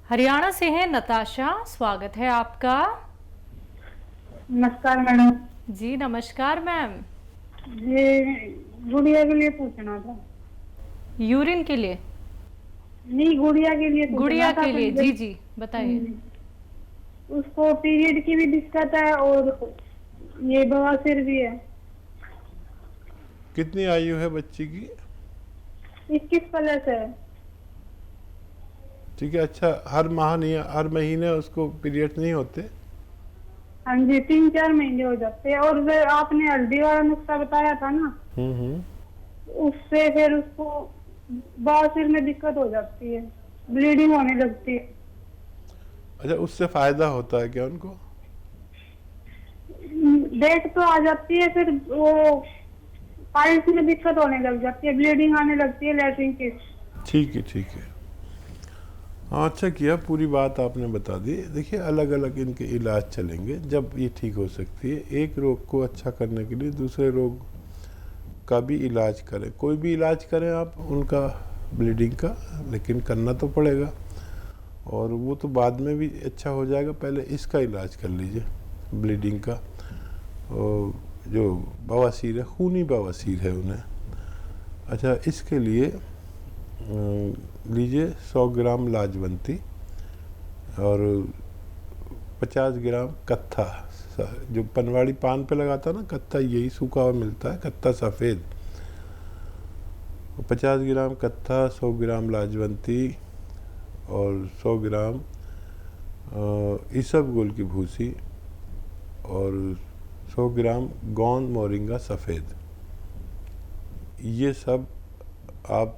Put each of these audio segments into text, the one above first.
हरियाणा से हैं नताशा, स्वागत है आपका। नमस्कार मैडम। जी नमस्कार मैम। ये गुड़िया के लिए पूछना था। यूरिन के लिए? नहीं, गुड़िया के लिए पूछना गुड़िया था। के लिए, जी जी बताइए। उसको पीरियड की भी दिक्कत है और ये बवासीर भी है। कितनी आयु है बच्ची की? 21 प्लस है। ठीक है। अच्छा, हर माह नहीं, हर महीने उसको पीरियड नहीं होते? हाँ जी, 3-4 महीने हो जाते हैं। और जो आपने हल्दी वाला नुस्खा बताया था ना, उससे फिर उसको बवासीर में दिक्कत हो जाती है, ब्लीडिंग होने लगती है। अच्छा, उससे फायदा होता है क्या उनको? डेट तो आ जाती है, फिर वो पाइल्स में दिक्कत होने लग जाती है, ब्लीडिंग आने लगती है लैट्रिन की। ठीक है, ठीक है। हाँ, अच्छा किया, पूरी बात आपने बता दी। देखिए, अलग अलग इनके इलाज चलेंगे जब ये ठीक हो सकती है। एक रोग को अच्छा करने के लिए दूसरे रोग का भी इलाज करें। कोई भी इलाज करें आप उनका, ब्लीडिंग का, लेकिन करना तो पड़ेगा। और वो तो बाद में भी अच्छा हो जाएगा, पहले इसका इलाज कर लीजिए, ब्लीडिंग का। और जो बवासीर है, खूनी बवासीर है उन्हें। अच्छा, इसके लिए लीजिए 100 ग्राम लाजवंती और 50 ग्राम कत्था, जो पनवाड़ी पान पे लगाता है ना कत्था, यही सूखा हुआ मिलता है, कत्था सफ़ेद। 50 ग्राम कत्था, 100 ग्राम लाजवंती और 100 ग्राम इसबगोल की भूसी और 100 ग्राम गोंद मोरिंगा सफ़ेद, ये सब आप,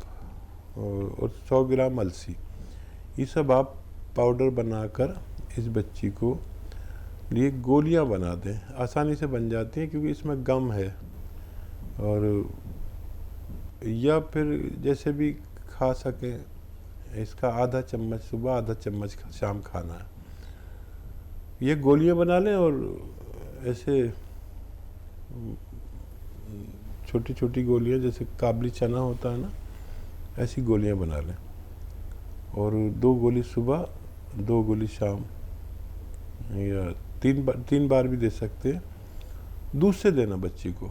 और 100 ग्राम अलसी, ये सब आप पाउडर बनाकर इस बच्ची को लिए गोलियां बना दें। आसानी से बन जाती हैं क्योंकि इसमें गम है। और या फिर जैसे भी खा सकें, इसका आधा चम्मच सुबह, आधा चम्मच शाम खाना है। ये गोलियां बना लें और ऐसे छोटी छोटी गोलियां, जैसे काबली चना होता है ना, ऐसी गोलियां बना लें। और 2 गोली सुबह, 2 गोली शाम, या 3 बार भी दे सकते हैं। दूध से देना बच्ची को।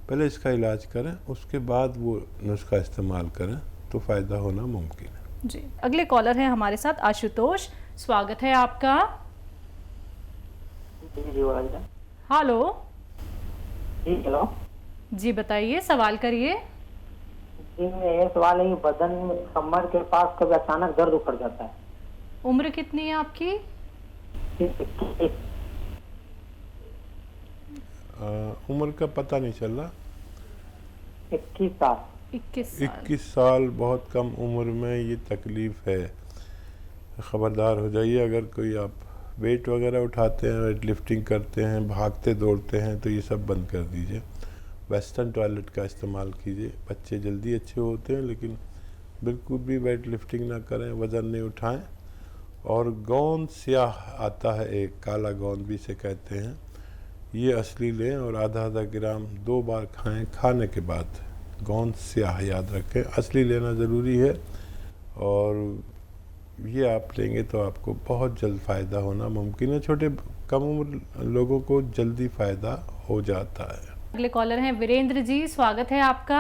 पहले इसका इलाज करें, उसके बाद वो नुस्खा इस्तेमाल करें तो फ़ायदा होना मुमकिन है। जी, अगले कॉलर हैं हमारे साथ आशुतोष, स्वागत है आपका। हेलो। हेलो जी बताइए, सवाल करिए। जी, ये सवाल है कि बदन में कमर के पास कभी अचानक दर्द उखड़ जाता है। उम्र कितनी है आपकी? उम्र का पता नहीं चल रहा। 21 साल। 21 साल बहुत कम उम्र में ये तकलीफ़ है। ख़बरदार हो जाइए। अगर कोई आप वेट वगैरह उठाते हैं, वेट लिफ्टिंग करते हैं, भागते दौड़ते हैं, तो ये सब बंद कर दीजिए। वेस्टर्न टॉयलेट का इस्तेमाल कीजिए। बच्चे जल्दी अच्छे होते हैं, लेकिन बिल्कुल भी वेट लिफ्टिंग ना करें, वज़न नहीं उठाएं। और गोंद स्याह आता है एक, काला गोंद भी इसे कहते हैं, ये असली लें और आधा ग्राम 2 बार खाएं। खाने के बाद गोंद स्याह याद रखें, असली लेना ज़रूरी है। और ये आप लेंगे तो आपको बहुत जल्द फ़ायदा होना मुमकिन है। छोटे कम उम्र लोगों को जल्दी फ़ायदा हो जाता है। अगले कॉलर हैं वीरेंद्र जी, स्वागत है आपका।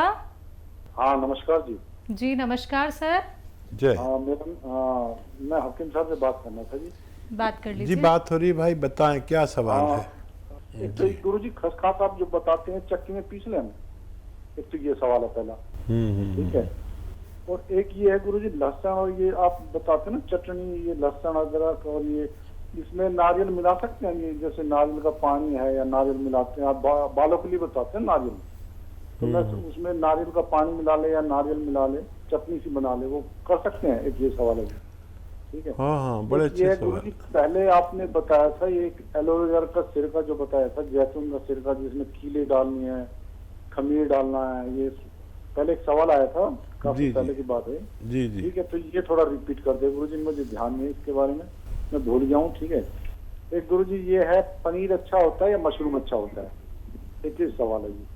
हाँ, नमस्कार जी। जी नमस्कार सर। जय। मैडम, मैं हकीम साहब से बात करना था जी। बात कर जी, लीजिए। बात हो रही है भाई, बताएं क्या सवाल है। एक तो गुरु जी खसखस आप जो बताते हैं चक्की में पीस लें, एक तो ये सवाल है पहला। ठीक है। और एक ये है गुरु जी, लहसुन और ये आप बताते हैं ना चटनी, ये लहसुन अदरक और ये, इसमें नारियल मिला सकते हैं? ये जैसे नारियल का पानी है या नारियल मिलाते हैं, आप बालों के लिए बताते हैं नारियल, तो मैं उसमें नारियल का पानी मिला ले या नारियल मिला ले, चटनी सी बना ले, वो कर सकते हैं? एक ये सवाल है। ठीक है। हाँ हाँ, बड़े अच्छे सवाल। पहले आपने बताया था ये एलोवेरा का सिरका जो बताया था, जैतून का सिरका जिसमें कीले डालनी है, खमीर डालना है, ये पहले एक सवाल आया था, काफी पहले की बात है। जी जी। ठीक है, तो ये थोड़ा रिपीट कर दे गुरुजी, मुझे ध्यान नहीं है इसके बारे में, मैं भूल गया हूँ। ठीक है। एक गुरुजी ये है, पनीर अच्छा होता है या मशरूम अच्छा होता है? एक ही सवाल है जी।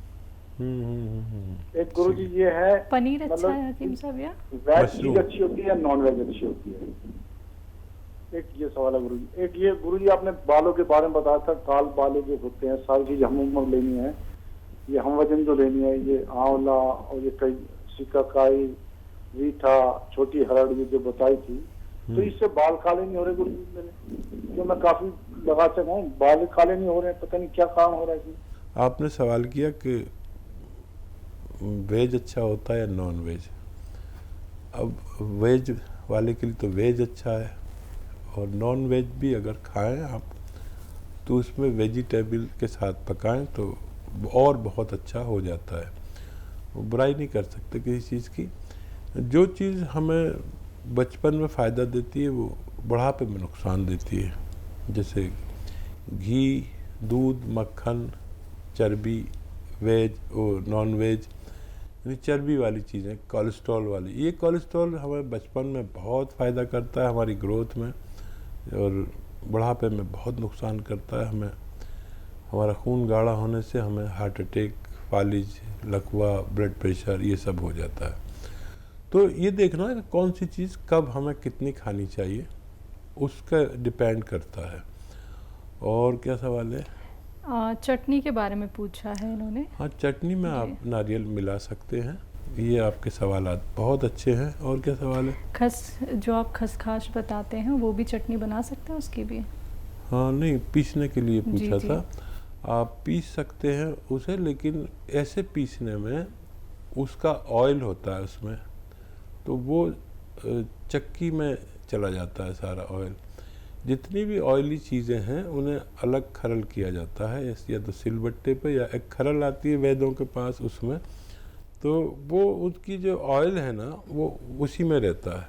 एक गुरुजी ये है, पनीर अच्छा है हकीम साहब या वेज चीज अच्छी होती है या नॉन वेज अच्छी होती है? ये सवाल है गुरुजी। एक ये गुरुजी आपने बालों के बारे में बताया था, काल बाले जो होते हैं, सारी चीज हम उम्र लेनी है, ये हम वजन जो लेनी है, ये आंवला और ये कई सिकाकाई, रीठा, छोटी हरड़ ये जो बताई थी, तो इससे बाल काले नहीं हो रहे गुरुजी मेरे? क्यों मैं काफी लगा चुका हूँ, बाल काले नहीं हो रहे, पता नहीं क्या काम हो रहा है। आपने सवाल किया कि वेज अच्छा होता है या नॉन वेज। अब वेज वाले के लिए तो वेज अच्छा है, और नॉन वेज भी अगर खाएं आप तो उसमें वेजिटेबल के साथ पकाएं तो और बहुत अच्छा हो जाता है। वो बुराई नहीं कर सकते किसी चीज़ की। जो चीज़ हमें बचपन में फ़ायदा देती है वो बुढ़ापे में नुकसान देती है। जैसे घी, दूध, मक्खन, चर्बी, वेज और नॉन वेज, यानी चर्बी वाली चीज़ें, कोलेस्ट्रॉल वाली। ये कोलेस्ट्रॉल हमें बचपन में बहुत फ़ायदा करता है हमारी ग्रोथ में, और बुढ़ापे में बहुत नुकसान करता है हमें। हमारा खून गाढ़ा होने से हमें हार्ट अटैक, फालिज, लकवा, ब्लड प्रेशर ये सब हो जाता है। तो ये देखना है कि कौन सी चीज़ कब हमें कितनी खानी चाहिए, उसका डिपेंड करता है। और क्या सवाल है? चटनी के बारे में पूछा है इन्होंने। हाँ, चटनी में आप नारियल मिला सकते हैं। ये आपके सवालात बहुत अच्छे हैं। और क्या सवाल है? जो आप खसखस बताते हैं वो भी चटनी बना सकते हैं उसकी भी? हाँ, नहीं, पीसने के लिए पूछा जी। था। आप पीस सकते हैं उसे, लेकिन ऐसे पीसने में उसका ऑयल होता है उसमें, तो वो चक्की में चला जाता है सारा ऑयल। जितनी भी ऑयली चीज़ें हैं उन्हें अलग खरल किया जाता है, या तो सिलबट्टे पे, या एक खरल आती है वैद्यों के पास उसमें, तो वो उसकी जो ऑयल है ना वो उसी में रहता है।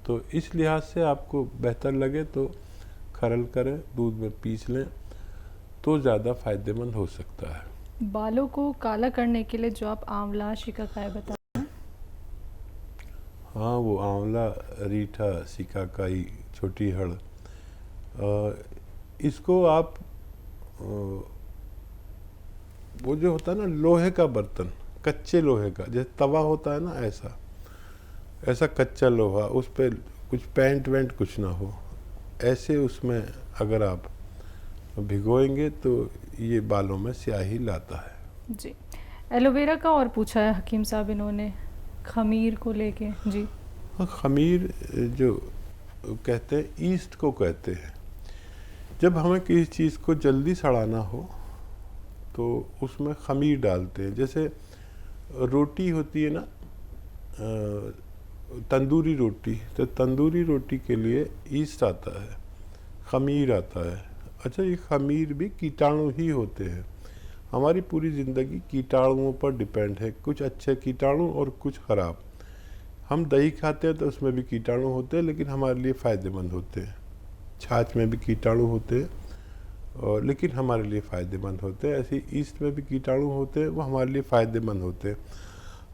तो इस लिहाज से आपको बेहतर लगे तो खरल करें, दूध में पीस लें तो ज़्यादा फ़ायदेमंद हो सकता है। बालों को काला करने के लिए जो आप आंवला, शिकाकाई बताते हैं। हाँ, वो आंवला, रीठा, सिकाकाई, छोटी हड़, इसको आप वो जो होता है ना लोहे का बर्तन, कच्चे लोहे का, जैसे तवा होता है ना, ऐसा कच्चा लोहा, उस पर कुछ पेंट वेंट कुछ ना हो, ऐसे उसमें अगर आप भिगोएंगे तो ये बालों में स्याही लाता है। जी। एलोवेरा का और पूछा है हकीम साहब इन्होंने, खमीर को लेके। जी हाँ, खमीर जो कहते हैं, ईस्ट को कहते हैं। जब हमें किसी चीज़ को जल्दी सड़ाना हो तो उसमें खमीर डालते हैं। जैसे रोटी होती है ना, तंदूरी रोटी, तो तंदूरी रोटी के लिए ईस्ट आता है, खमीर आता है। अच्छा, ये खमीर भी कीटाणु ही होते हैं। हमारी पूरी ज़िंदगी कीटाणुओं पर डिपेंड है, कुछ अच्छे कीटाणु और कुछ ख़राब। हम दही खाते हैं तो उसमें भी कीटाणु होते हैं, लेकिन हमारे लिए फ़ायदेमंद होते हैं। छाछ में भी कीटाणु होते हैं, और लेकिन हमारे लिए फ़ायदेमंद होते हैं। ऐसे ईस्ट में भी कीटाणु होते हैं, वो हमारे लिए फ़ायदेमंद होते हैं।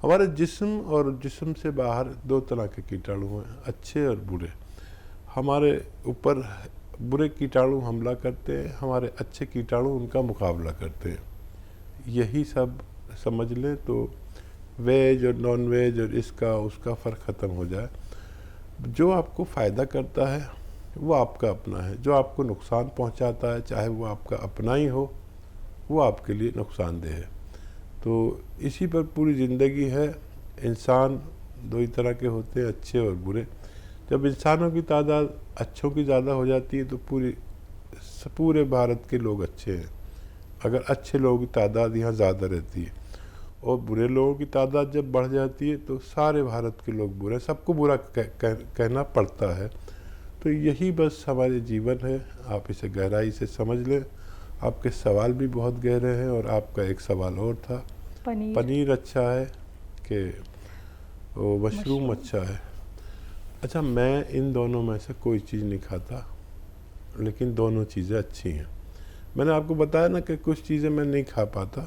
हमारे जिस्म और जिस्म से बाहर दो तरह के कीटाणु हैं, अच्छे और बुरे। हमारे ऊपर बुरे कीटाणु हमला करते हैं, हमारे अच्छे कीटाणु उनका मुकाबला करते हैं। यही सब समझ लें तो वेज और नॉन वेज और इसका उसका फ़र्क ख़त्म हो जाए। जो आपको फ़ायदा करता है वो आपका अपना है, जो आपको नुकसान पहुंचाता है, चाहे वो आपका अपना ही हो, वो आपके लिए नुकसानदेह है। तो इसी पर पूरी ज़िंदगी है। इंसान दो ही तरह के होते हैं, अच्छे और बुरे। जब इंसानों की तादाद अच्छों की ज़्यादा हो जाती है तो पूरे भारत के लोग अच्छे हैं। अगर अच्छे लोगों की तादाद यहाँ ज़्यादा रहती है, और बुरे लोगों की तादाद जब बढ़ जाती है तो सारे भारत के लोग बुरे, सबको बुरा कहना पड़ता है। तो यही बस हमारे जीवन है। आप इसे गहराई से समझ लें। आपके सवाल भी बहुत गहरे हैं, और आपका एक सवाल और था, पनीर अच्छा है कि वो मशरूम अच्छा है। अच्छा, मैं इन दोनों में से कोई चीज़ नहीं खाता, लेकिन दोनों चीज़ें अच्छी हैं। मैंने आपको बताया ना कि कुछ चीज़ें मैं नहीं खा पाता,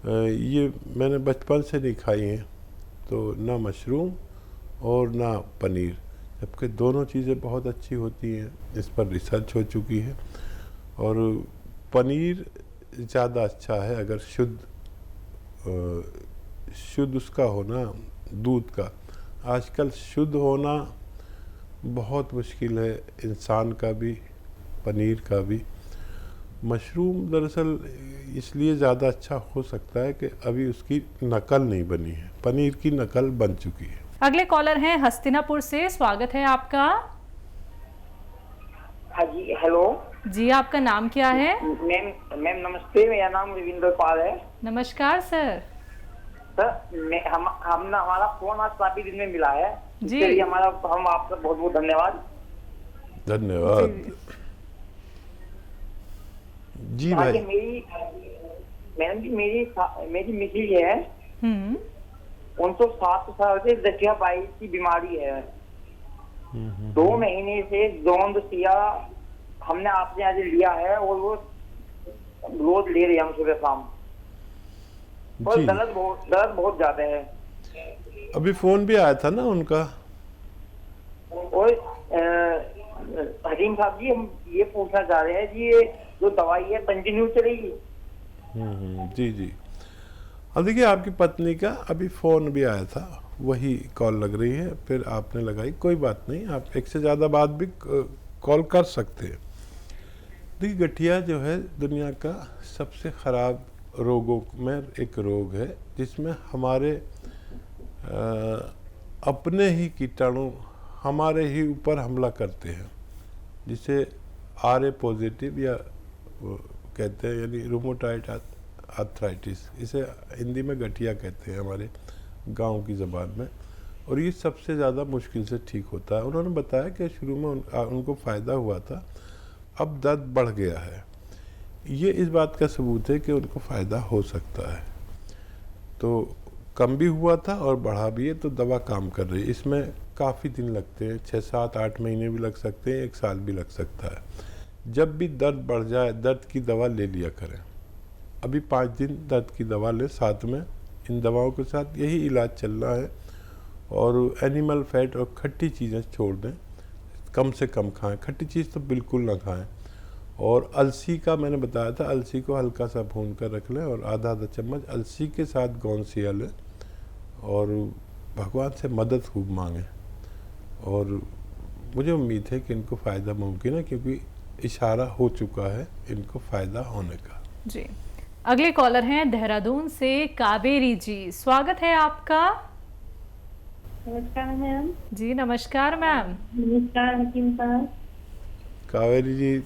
ये मैंने बचपन से नहीं खाई हैं, तो ना मशरूम और ना पनीर, जबकि दोनों चीज़ें बहुत अच्छी होती हैं। इस पर रिसर्च हो चुकी है। और पनीर ज़्यादा अच्छा है अगर शुद्ध उसका होना, दूध का। आजकल शुद्ध होना बहुत मुश्किल है, इंसान का भी, पनीर का भी। मशरूम दरअसल इसलिए ज़्यादा अच्छा हो सकता है कि अभी उसकी नकल नहीं बनी है, पनीर की नकल बन चुकी है। अगले कॉलर हैं हस्तिनापुर से, स्वागत है आपका। हाँ जी, हेलो जी, आपका नाम क्या है? मैम नमस्ते, मेरा नाम रविंद्र पाल है। नमस्कार सर। सर हमारा फोन आज काफी दिन में मिला है, जी। इसके लिए हम आपका बहुत बहुत धन्यवाद। धन्यवाद जी भाई। मैडम जी मेरी मिसेज है, उनको 7 साल से दस्तियाबाई की बीमारी है। 2 महीने से जोंद सिया हमने आपने आज लिया है और वो रोज ले रहे हैं हम सुबह शाम, और जी। दर्द बहुत ज्यादा है। अभी फोन भी आया था ना उनका। और हकीम साहब जी, हम ये पूछना चाह रहे हैं जी, ये जो दवाई है कंटिन्यू चलेगी? जी जी। अब देखिए, आपकी पत्नी का अभी फ़ोन भी आया था, वही कॉल लग रही है, फिर आपने लगाई, कोई बात नहीं, आप एक से ज़्यादा बात भी कॉल कर सकते हैं। देखिए, गठिया जो है दुनिया का सबसे ख़राब रोगों में एक रोग है, जिसमें हमारे अपने ही कीटाणु हमारे ही ऊपर हमला करते हैं, जिसे RA पॉजिटिव या कहते हैं, यानी रूमेटॉइड आर्थराइटिस, इसे हिंदी में गठिया कहते हैं हमारे गांव की ज़बान में। और ये सबसे ज़्यादा मुश्किल से ठीक होता है। उन्होंने बताया कि शुरू में उनको फ़ायदा हुआ था, अब दर्द बढ़ गया है। ये इस बात का सबूत है कि उनको फ़ायदा हो सकता है। तो कम भी हुआ था और बढ़ा भी है, तो दवा काम कर रही है। इसमें काफ़ी दिन लगते हैं, 6, 7, 8 महीने भी लग सकते हैं, 1 साल भी लग सकता है। जब भी दर्द बढ़ जाए, दर्द की दवा ले लिया करें। अभी 5 दिन दर्द की दवा लें, साथ में इन दवाओं के साथ यही इलाज चलना है। और एनिमल फैट और खट्टी चीज़ें छोड़ दें, कम से कम खाएं, खट्टी चीज़ तो बिल्कुल ना खाएं। और अलसी का मैंने बताया था, अलसी को हल्का सा भून कर रख लें और आधा चम्मच अलसी के साथ गोंद सिया लें, और भगवान से मदद खूब मांगें। और मुझे उम्मीद है कि इनको फ़ायदा मुमकिन है, क्योंकि इशारा हो चुका है इनको फ़ायदा होने का। जी, अगले कॉलर हैं देहरादून से कावेरी जी, स्वागत है आपका। नमस्कार मैम। जी नमस्कार मैम। नमस्कार हकीम साहब। कावेरी जी,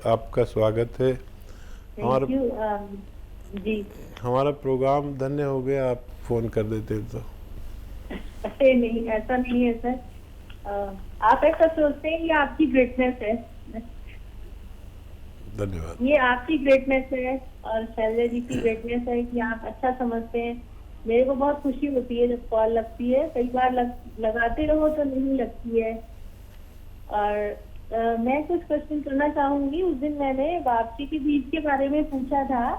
आपका स्वागत है। Thank you. जी, हमारा प्रोग्राम धन्य हो गया, आप फ़ोन कर देते तो। अरे नहीं, ऐसा नहीं है सर। आप ऐसा सोचते हैं, ये आपकी ग्रेटनेस है। धन्यवाद। ये आपकी ग्रेटनेस है और शैलजा जी की ग्रेटनेस है कि आप अच्छा समझते हैं। मेरे को बहुत खुशी होती है जब कॉल लगती है, कई बार लगाते रहो तो नहीं लगती है। और मैं कुछ क्वेश्चन करना चाहूंगी। उस दिन मैंने वापसी के बीज के बारे में पूछा था,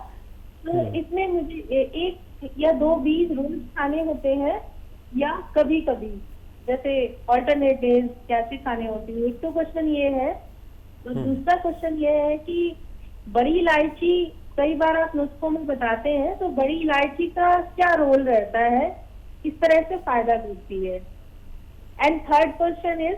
तो इसमें मुझे 1 या 2 बीज रोज खाने होते हैं या कभी कभी, जैसे ऑल्टरनेट डेज कैसे खाने होते हैं? एक तो क्वेश्चन ये है। तो दूसरा क्वेश्चन ये है कि बड़ी इलायची कई बार आप नुस्खों में बताते हैं, तो बड़ी इलायची का क्या रोल रहता है, किस तरह से फायदा देती है? एंड थर्ड क्वेश्चन इज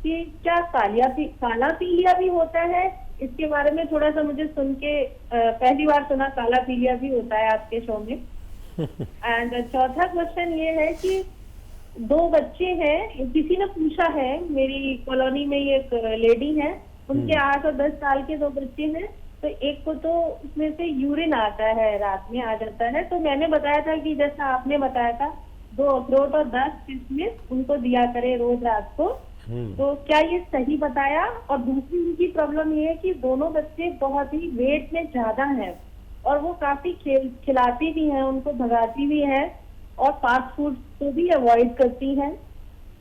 कि क्या काला पीलिया भी होता है? इसके बारे में थोड़ा सा मुझे सुन के पहली बार सुना, काला पीलिया भी होता है आपके शो में। एंड चौथा क्वेश्चन ये है कि 2 बच्चे हैं, किसी ने पूछा है, मेरी कॉलोनी में ये एक लेडी है, उनके 8 और 10 साल के 2 बच्चे हैं। तो एक को तो उसमें से यूरिन आता है, रात में आ जाता है। तो मैंने बताया था कि जैसा आपने बताया था, 2 अखरोट और 10 किशमिश उनको दिया करे रोज रात को। तो क्या ये सही बताया? और दूसरी उनकी प्रॉब्लम ये है कि दोनों बच्चे बहुत ही वेट में ज्यादा हैं और वो काफी खिलाती भी हैं, उनको भगाती भी हैं और फास्ट फूड को भी अवॉइड करती हैं।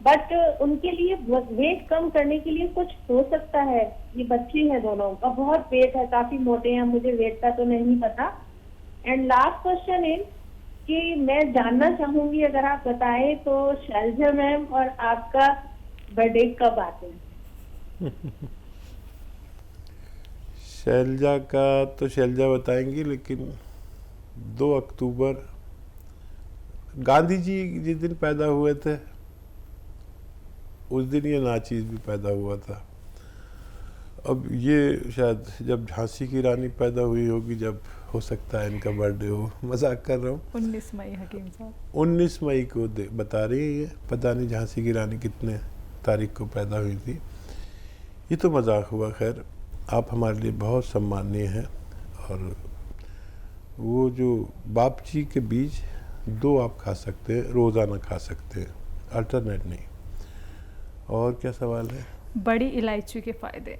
बट उनके लिए वेट कम करने के लिए कुछ हो सकता है? ये बच्चे हैं दोनों का, बहुत वेट है, काफी मोटे हैं, मुझे वेट का तो नहीं पता। एंड लास्ट क्वेश्चन इज कि मैं जानना चाहूंगी, अगर आप बताएं तो, शैलजा मैम और आपका बर्थडे कब आते हैं? शैलजा का तो शैलजा बताएंगी, लेकिन 2 अक्टूबर गांधी जी जिस दिन पैदा हुए थे, उस दिन ये नाचीज़ भी पैदा हुआ था। अब ये शायद जब झांसी की रानी पैदा हुई होगी, जब हो सकता है इनका बर्थडे हो, मजाक कर रहा हूँ। 19 मई हकीम साहब, 19 मई को बता रही है ये, पता नहीं झांसी की रानी कितने तारीख को पैदा हुई थी। ये तो मजाक हुआ। खैर, आप हमारे लिए बहुत सम्मानीय हैं। और वो जो बापची के बीज 2 आप खा सकते हैं, रोज़ाना खा सकते हैं, अल्टरनेट नहीं। और क्या सवाल है? बड़ी इलायची के फायदे।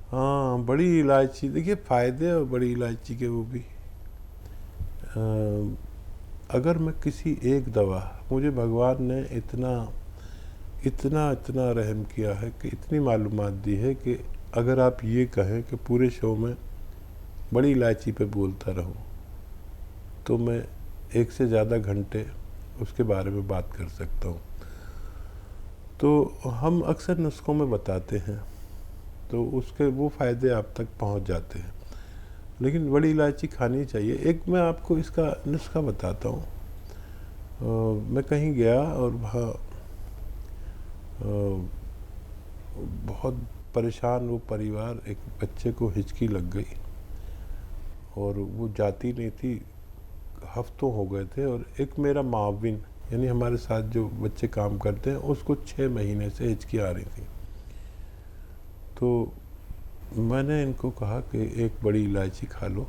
हाँ, बड़ी इलायची, देखिए फ़ायदे और बड़ी इलायची के वो भी। अगर मैं किसी एक दवा, मुझे भगवान ने इतना इतना इतना रहम किया है कि इतनी मालूमात दी है कि अगर आप ये कहें कि पूरे शो में बड़ी इलायची पे बोलता रहूं, तो मैं 1 से ज़्यादा घंटे उसके बारे में बात कर सकता हूँ। तो हम अक्सर नुस्खों में बताते हैं, तो उसके वो फ़ायदे आप तक पहुँच जाते हैं। लेकिन बड़ी इलायची खानी चाहिए। एक मैं आपको इसका नुस्खा बताता हूँ। मैं कहीं गया और वहाँ बहुत परेशान वो परिवार, एक बच्चे को हिचकी लग गई और वो जाती नहीं थी, हफ्तों हो गए थे। और एक मेरा माविन, यानी हमारे साथ जो बच्चे काम करते हैं, उसको 6 महीने से हिचकी आ रही थी। तो मैंने इनको कहा कि एक बड़ी इलायची खा लो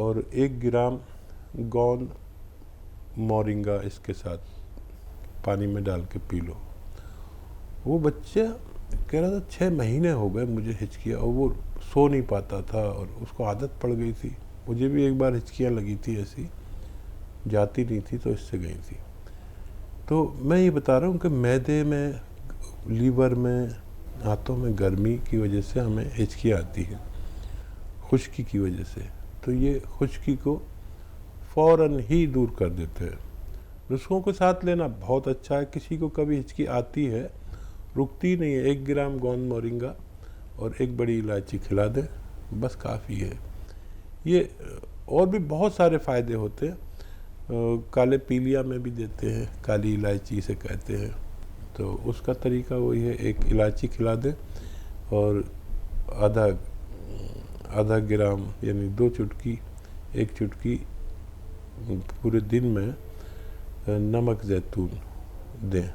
और 1 ग्राम गोंद मोरिंगा इसके साथ पानी में डाल के पी लो। वो बच्चा कह रहा था 6 महीने हो गए मुझे हिचकियाँ, और वो सो नहीं पाता था और उसको आदत पड़ गई थी। मुझे भी एक बार हिचकियाँ लगी थी, ऐसी जाती नहीं थी तो इससे गई थी। तो मैं ये बता रहा हूँ कि मैदे में, लीवर में, हाथों में गर्मी की वजह से हमें हिचकी आती है, खुश्की की वजह से। तो ये खुश्की को फ़ौरन ही दूर कर देते हैं। नुस्खों को साथ लेना बहुत अच्छा है। किसी को कभी हिचकी आती है, रुकती नहीं है, 1 ग्राम गोंद मोरिंगा और 1 बड़ी इलायची खिला दें, बस काफ़ी है। ये और भी बहुत सारे फ़ायदे होते हैं। काले पीलिया में भी देते हैं, काली इलायची से कहते हैं। तो उसका तरीका वही है, 1 इलायची खिला दें और आधा ग्राम यानी 2 चुटकी, 1 चुटकी पूरे दिन में नमक ज़ैतून दें।